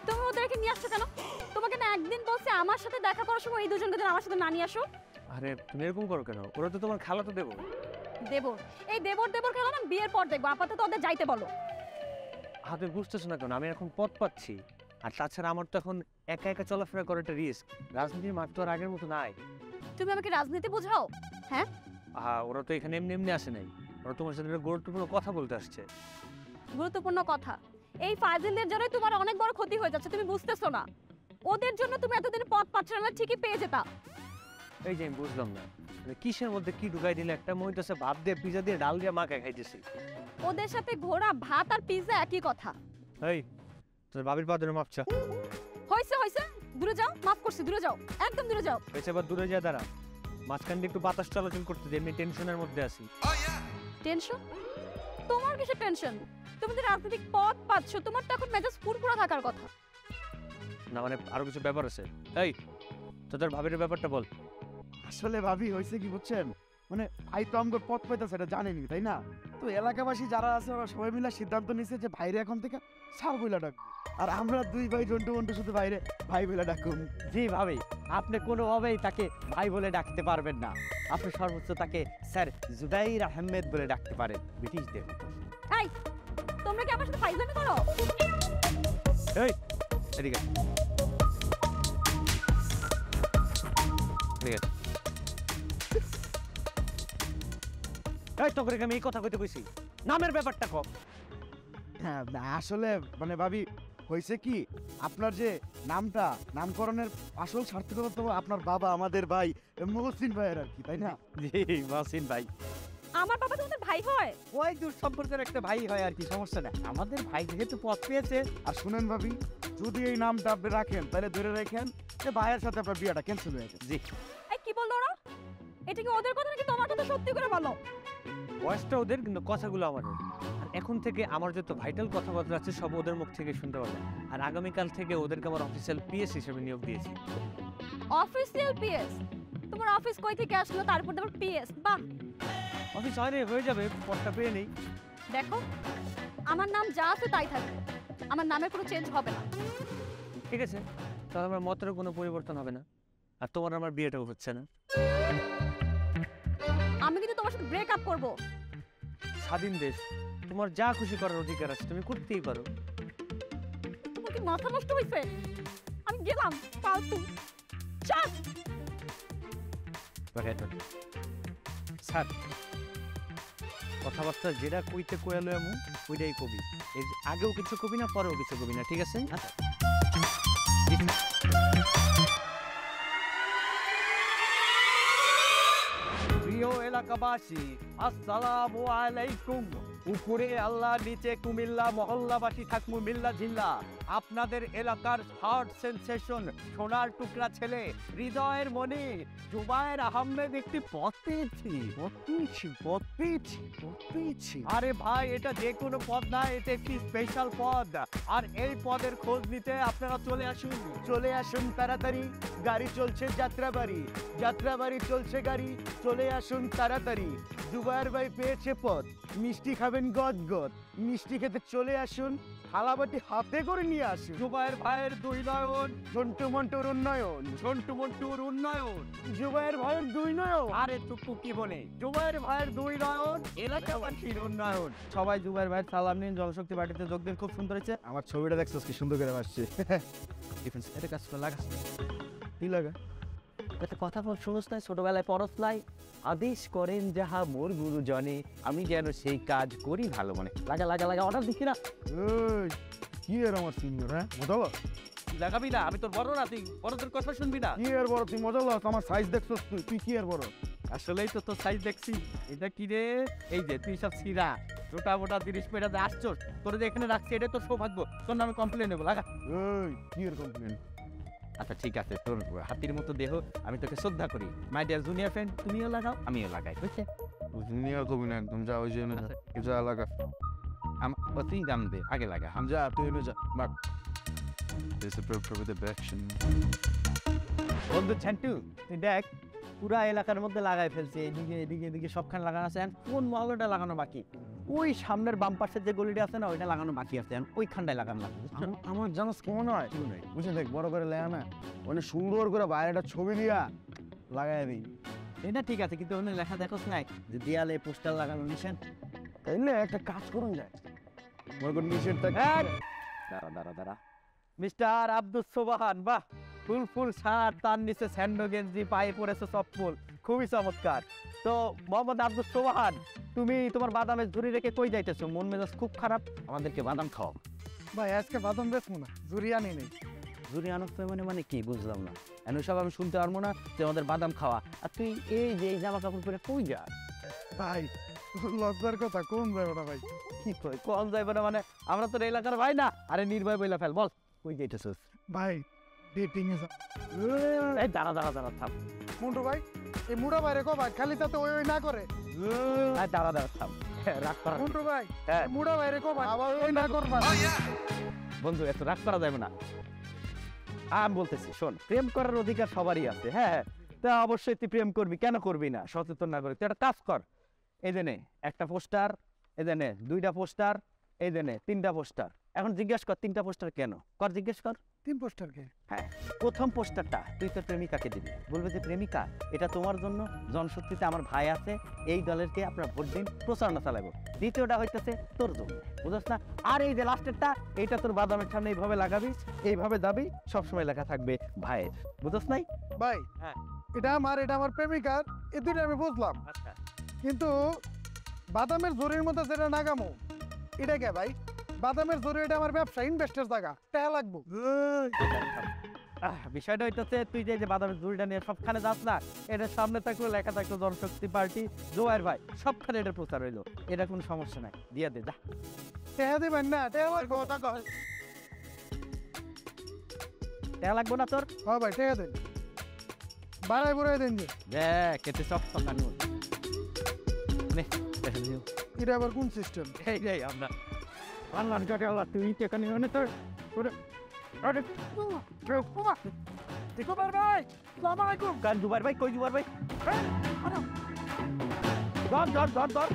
তুমি ওদেরকে নিয়ে আসছো কেন? তোমাকে না একদিন বলছে আমার সাথে দেখা করার সময় এই দুজনকে যেন আমার সাথে না নিয়ে আসো। আরে তুমি এরকম করো কেন? ওরা তো তোমার খালাতো দেবো। দেবর, এই দেবর দেবর খেলা না বিয়ের পর দেখবো, আপাতত ওদের যাইতে বলো। হাতে বুঝতেছো না কেন? আমি এখন পথ পাচ্ছি, আর তাছাড়া আমার তো এখন একা একা চলাফেরা করাটা রিস্ক। রাজনীতির মাঠ তো আর আগের মতো নাই। তুমি আমাকে রাজনীতি বোঝাও? হ্যাঁ, ওরা তো এখানে এমনি এমনি আসে নাই, ওরা তোমার সাথে একটা গুরুত্বপূর্ণ কথা বলতে আসছে। গুরুত্বপূর্ণ কথা? এই ফাজিলদের জন্যই তোমার অনেক বড় ক্ষতি হয়ে যাচ্ছে, তুমি বুঝতেছো না? ওদের জন্য তুমি এতদিন পথ পাচ্ছ না, ঠিকই পেয়ে যেতা। এই যে আমি বুঝলাম না, মানে কিসের মধ্যে কি ঢুকাই দিলে? একটা মহিলা ভাত দিয়ে পিজা দিয়ে ডাল দিয়ে মাখায় খাইতেছি। ওদের সাথে ঘোড়া ভাত আর পিৎজা একই কথা। এই তোর বাবির পা ধরে মাপছা। হইছে হইছে, দূরে যাও, মাফ করছি, দূরে যাও, একদম দূরে যাও। হয়েছে, এবার দূরে যায় দাঁড়া। মাঝখান দিয়ে একটু বাতাস চলাচল করতে দে, এমনি টেনশনের মধ্যে আছি। টেনশন? তোমার কিসের টেনশন? তুমি তো রাজনৈতিক পথ পাচ্ছ, তোমার তো এখন মেজাজ ফুরফুরা থাকার কথা। না মানে আরো কিছু ব্যাপার আছে। এই তোদের ভাবির ব্যাপারটা বল। আসলে ভাবি হয়েছে কি বুঝছেন, মানে ভাই তো আমগো পথ পাইতেছে এটা জানেনি তাই না? তো এলাকাবাসী যারা আছে ওরা সবাই মিলে সিদ্ধান্ত নিছে যে ভাইরে এখন থেকে স্যার বইলা ডাকবো, আর আমরা দুই ভাই জন্টু মন্টু শুধু ভাইরে ভাই বইলা ডাকুন। জি ভাবি, আপনি কোনোভাবেই তাকে ভাই বলে ডাকতে পারবেন না। আপনি সর্বোচ্চ তাকে স্যার জুবাইর আহমেদ বলে ডাকতে পারেন, ব্রিটিশদের মতো। এই, তোমরা কি আমার সাথে ফাইজলামি করো? এই এদিকে ঠিক আছে। এই তোকে আমি এই কথা কইতে কইছি, নামের ব্যাপারটা কম। হ্যাঁ আসলে মানে ভাবি হয়েছে কি, আপনার যে নামটা নামকরণের আসল সার্থকতা তো আপনার বাবা আমাদের ভাই মহসিন ভাইয়ের আর কি, তাই না? জি মহসিন ভাই, আমার বাবা তোমাদের ভাই হয়? ওই দূর সম্পর্কের একটা ভাই হয় আর কি, সমস্যা নেই। আমাদের ভাই যেহেতু পথ পেয়েছে। আর শুনেন ভাবি, যদি এই নামটা আপনি রাখেন তাহলে ধরে রাখেন যে ভাইয়ের সাথে আপনার বিয়েটা ক্যান্সেল হয়ে গেছে। জি। এই কি বললো ওরা? এটা কি ওদের কথা নাকি তোমার কথা? সত্যি করে বলো। বয়সটা ওদের, কিন্তু কথাগুলো আমাদের। আর এখন থেকে আমার যত ভাইটাল কথাবার্তা আছে সব ওদের মুখ থেকে শুনতে পারবো। আর আগামীকাল থেকে ওদেরকে আমার অফিসিয়াল পিএস হিসেবে নিয়োগ দিয়েছি। Official PS? তোমার অফিস কই থেকে আসলো তারপর তোমার পিএস? বাহ, অফিস হয় হয়ে যাবে, পদটা পেয়ে নেই। দেখো আমার নাম যা আছে তাই থাকবে, আমার নামের কোনো চেঞ্জ হবে না। ঠিক আছে, তাহলে আমার মতেরও কোনো পরিবর্তন হবে না, আর তোমার আমার বিয়েটাও হচ্ছে না। আমি কিন্তু তোমার সাথে ব্রেকআপ করব। স্বাধীন দেশ, তোমার যা খুশি করার অধিকার আছে, তুমি করতেই পারো। তোমার কি মাথা নষ্ট হইছে? আমি গেলাম, ফালতু চাস। স্যার, কথাবার্তা যেটা কইতে কয়ালো এমন ওইটাই কবি। এর আগেও কিছু কবি না, পরেও কিছু কবি না, ঠিক আছে? প্রিয় এলাকাবাসী, আসসালামু আলাইকুম। উপরে আল্লাহ, নিচে কুমিল্লা, মহল্লাবাসী থাকমু মিল্লা জিল্লা। আপনাদের এলাকার হার্ট সেন্সেশন, সোনার টুকরা ছেলে, হৃদয়ের মনি জুবায়ের আহমেদ একটি পদ পেয়েছি। আরে ভাই, এটা যে কোনো পদ না, এটা একটি স্পেশাল পদ। আর এই পদের খোঁজ নিতে আপনারা চলে আসুন তাড়াতাড়ি। গাড়ি চলছে যাত্রাবাড়ি চলছে গাড়ি, চলে আসুন তাড়াতাড়ি। জুবায়ের ভাই পেয়েছে পদ, মিষ্টি খাবেন গদ, মিষ্টি খেতে চলে আসুন, থালাবাটি হাতে করে নিয়ে আসুন। জুবায়ের ভাইয়ের দুই নয়ন, ঝন্টু মন্টুর উন্নয়ন, জুবায়ের ভাইয়ের দুই নয়ন। আরে টুকু কি বলে, জুবায়ের ভাইয়ের দুই নয়ন, এলাকাবাসীর উন্নয়ন। সবাই জুবায়ের ভাইয়ের সালাম নিন, জলশক্তি পার্টিতে যোগ দিন, খুব সুন্দর হয়েছে। আমার ছবিটা দেখছস কি সুন্দর করে আসছে। ডিফেন্স এটা কাজ লাগাস কি লাগা? একটা কথা শুনোস না, ছোটবেলায় পড়স নাই, আদেশ করেন যাহা মোর গুরুজনে, আমি যেন সেই কাজ করি ভালো মনে। লাগা অর্ডার দিচ্ছি না। এই কি এর আমার সিনিয়র, হ্যাঁ মজা লস? লাগাবি না, আমি তোর বড় না, তুই বড়দের কথা শুনবি না। কি এর বড়, তুই মজা লস? আমার সাইজ দেখছস তুই কি এর বড়? আসলেই তো তোর সাইজ দেখছি। এটা কি রে? এই যে তুই সব ছিঁড়া মোটা মোটা 30 পেটাতে আসছস, তোর যে এখানে রাখছি এটা তোর সৌভাগ্য, তোর নামে কমপ্লেন নেবো। লাগা। এই কি এর কমপ্লেন? আচ্ছা ঠিক আছে, তোর হাতির মতো দেহ, আমি তোকে শ্রদ্ধা করি। মাই ডিয়ার জুনিয়র ফ্রেন্ড, তুমিও লাগাও আমিও লাগাই, বুঝছে? জুনিয়র কবি না একদম, যা ওই যে যা লাগা। তুই দাম দে, আগে লাগা। যা তুই এনে যা but. This is for the action. বন্ধু ঝান্টু, তুই দেখ পুরা এলাকার মধ্যে লাগাই ফেলছে, এদিকে সবখানে লাগানো আছে। কোন মহলটা লাগানো বাকি? ওই সামনের বাম পাশের যে গলিটা আছে না ওইটা লাগানো বাকি আছে ওইখানটায় লাগানো লাগবে বুঝছো? আমার জানাস কেমন হয় বুঝে দেখ বড় করে লেয়া না অনেক সুন্দর করে বাইরেটা ছবি দিয়া লাগাই দিই এটা ঠিক আছে কিন্তু ওখানে লেখা দেখোস নাই যে দেয়ালে পোস্টার লাগানো নিষেধ। তাইলে একটা কাজ করুন যায় মনে কর নিষেধটা দাঁড়া মিস্টার আব্দুল সোবাহান, বাহ, ফুল শার্ট, তার নিচে স্যান্ডো গেঞ্জি, পায়ে পরেছে চপ্পল, খুবই চমৎকার। তো মোহাম্মদ আব্দুল সোবাহান, তুমি তোমার বাদামের ঝুড়ি রেখে কই যাইতেছো? মন মেজাজ খুব খারাপ, আমাদেরকে বাদাম খাও। ভাই আজকে বাদাম বেচবো না জুরিয়ানি নেই ঝুড়ি আনতে মানে কি বুঝলাম না, এন সব আমি শুনতে পারবো না যে আমাদের বাদাম খাওয়া, আর তুই এই যে এই জামা কাপড় পরে কই যা? ভাই লজ্জার কথা কোন যাবে না ভাই কি কই কোন যাইবে না মানে? আমরা তো এই এলাকার ভাই না, আরে নির্ভয় বইলা ফেল, বল কই যাইতেছিস? ভাই ডেটিং এ এই দাঁড়া থাম, মুন্ডু ভাই এই মুড়া বাইরে কো ভাই খালি তাতে ওই ওই না করে এই দাঁড়া থাম, রাগ করা মুন্ডু ভাই হ্যাঁ। মুড়া বাইরে কো ভাই আবার ওই না করবা বন্ধু, এত রাগ করা যাবে না। আমি বলতেছি শোন, প্রেম করার অধিকার সবারই আছে, হ্যাঁ, তা অবশ্যই তুই প্রেম করবি, কেন করবি না? সচেতন না করে তুই একটা কাজ কর, এই জেনে একটা পোস্টার, এই জেনে 2টা পোস্টার, এই জেনে 3টা পোস্টার। এখন জিজ্ঞেস কর 3টা পোস্টার কেন? জিজ্ঞেস কর। 3 পোস্টার কে হ্যাঁ, প্রথম পোস্টারটা তুই তোর প্রেমিকাকে দিবি, বলবে যে প্রেমিকা এটা তোমার জন্য, জনশক্তিতে আমার ভাই আছে, এই দলেরকে আপনার ভোট দিন, প্রচারণা চালাবো। দ্বিতীয়টা হইতেছে তোর জন্য, বুঝছ না? আর এই যে লাস্টেরটা, এইটা তোর বাদামের সামনে এইভাবে লাগাবি, এইভাবে দাবি, সবসময় লেখা থাকবে ভাইয়ের, বুঝছ নাই? ভাই হ্যাঁ। এটা আমার প্রেমিকার এই দুইটা আমি বুঝলাম আচ্ছা, কিন্তু বাদামের জরির মধ্যে যেটা নাগামো এটা কে ভাই? বাদামের জরি এটা আমার ব্যবসা ইনভেস্টার জায়গা টাকা লাগবো বিষয়টা হইতেছে তুই যে বাদামের ঝুড়িটা নিয়ে সবখানে যাস না, এটার সামনে থাকলো লেখা থাকলো জনশক্তি পার্টি, জোয়ার ভাই, সবখানে এটা প্রচার হইলো, এটা কোনো সমস্যা নাই, দিয়া দে যা। টাকা দিবেন না টাকা লাগবো টাকা টাকা লাগবো না তোর? হ্যাঁ ভাই টাকা দেন বাড়াই বুড়াই দেন যে দেখ কেটে সব টাকা নিও, নে টাকা নিও। এটা আবার কোন সিস্টেম? এই রে আমরা আল্লাহ কাটে আল্লাহ, তুই টাকা নিও না তোর? আরে জুবার ভাই আসসালামু আলাইকুম গান জুবার ভাই, কই জুবার ভাই? ধর